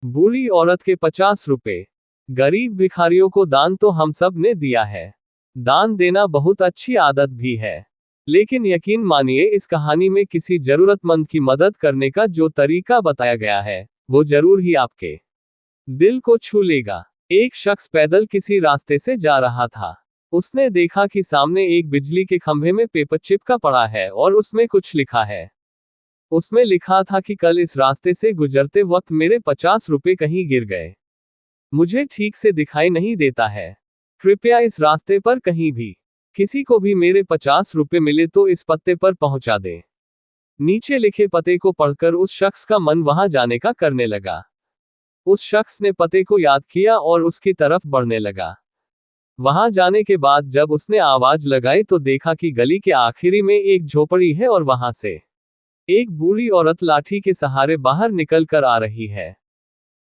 बूढ़ी औरत के 50 रुपए। गरीब भिखारियों को दान तो हम सब ने दिया है। दान देना बहुत अच्छी आदत भी है। लेकिन यकीन मानिए इस कहानी में किसी जरूरतमंद की मदद करने का जो तरीका बताया गया है, वो जरूर ही आपके दिल को छू लेगा। एक शख्स पैदल किसी रास्ते से जा रहा था। उसने देखा कि सामने एक बिजली के खंभे में पेपर चिपका पड़ा है और उसमें कुछ लिखा है। उसमें लिखा था कि कल इस रास्ते से गुजरते वक्त मेरे 50 रुपए कहीं गिर गए। मुझे ठीक से दिखाई नहीं देता है। कृपया इस रास्ते पर कहीं भी किसी को भी मेरे 50 रुपए मिले तो इस पते पर पहुंचा दें। नीचे लिखे पते को पढ़कर उस शख्स का मन वहां जाने का करने लगा। उस शख्स ने पते को याद किया और उसकी तरफ बढ़ने लगा। वहां जाने के बाद जब उसने आवाज लगाई तो देखा कि गली के आखिरी में एक झोपड़ी है और वहां से एक बूढ़ी औरत लाठी के सहारे बाहर निकल कर आ रही है।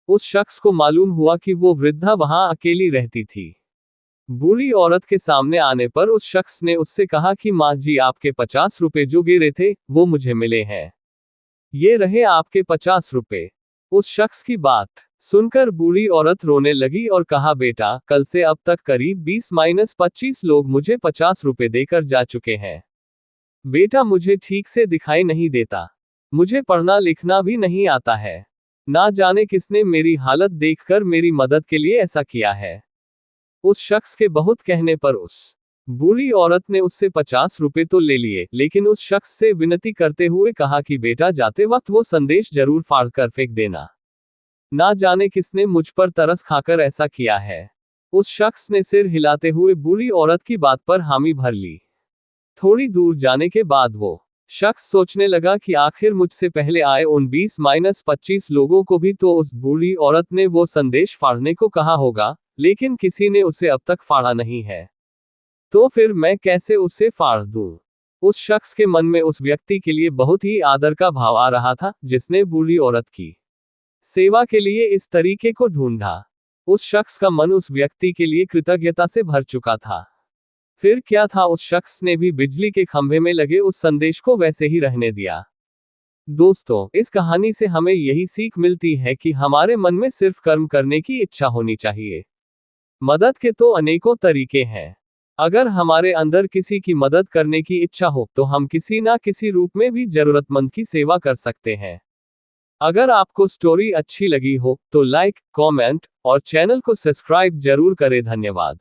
उस शख्स को मालूम हुआ कि वो वृद्धा वहां अकेली रहती थी। बूढ़ी औरत के सामने आने पर उस शख्स ने उससे कहा कि माँ जी, आपके 50 रुपए जो गिरे थे वो मुझे मिले हैं। ये रहे आपके 50 रुपए। उस शख्स की बात सुनकर बूढ़ी औरत रोने लगी और कहा, बेटा, कल से अब तक करीब 20-25 लोग मुझे 50 रुपए देकर जा चुके हैं। बेटा, मुझे ठीक से दिखाई नहीं देता। मुझे पढ़ना लिखना भी नहीं आता है। ना जाने किसने मेरी हालत देखकर मेरी मदद के लिए ऐसा किया है। उस शख्स के बहुत कहने पर उस बूढ़ी औरत ने उससे 50 रुपए तो ले लिए, लेकिन उस शख्स से विनती करते हुए कहा कि बेटा, जाते वक्त वो संदेश जरूर फाड़ कर फेंक देना। ना जाने किसने मुझ पर तरस खाकर ऐसा किया है। उस शख्स ने सिर हिलाते हुए बूढ़ी औरत की बात पर हामी भर ली। थोड़ी दूर जाने के बाद वो शख्स सोचने लगा कि आखिर मुझसे पहले आए उन 20-25 लोगों को भी तो उस बूढ़ी औरत ने वो संदेश फाड़ने को कहा होगा, लेकिन किसी ने उसे अब तक फाड़ा नहीं है। तो फिर मैं कैसे उसे फाड़ दूं? उस शख्स के मन में उस व्यक्ति के लिए बहुत ही आदर का भाव आ रहा था, जिसने बूढ़ी औरत की सेवा के लिए इस तरीके को ढूंढा। उस शख्स का मन उस व्यक्ति के लिए कृतज्ञता से भर चुका था। फिर क्या था, उस शख्स ने भी बिजली के खंभे में लगे उस संदेश को वैसे ही रहने दिया। दोस्तों, इस कहानी से हमें यही सीख मिलती है कि हमारे मन में सिर्फ कर्म करने की इच्छा होनी चाहिए। मदद के तो अनेकों तरीके हैं। अगर हमारे अंदर किसी की मदद करने की इच्छा हो तो हम किसी ना किसी रूप में भी जरूरतमंद की सेवा कर सकते हैं। अगर आपको स्टोरी अच्छी लगी हो तो लाइक, कमेंट और चैनल को सब्सक्राइब जरूर करें। धन्यवाद।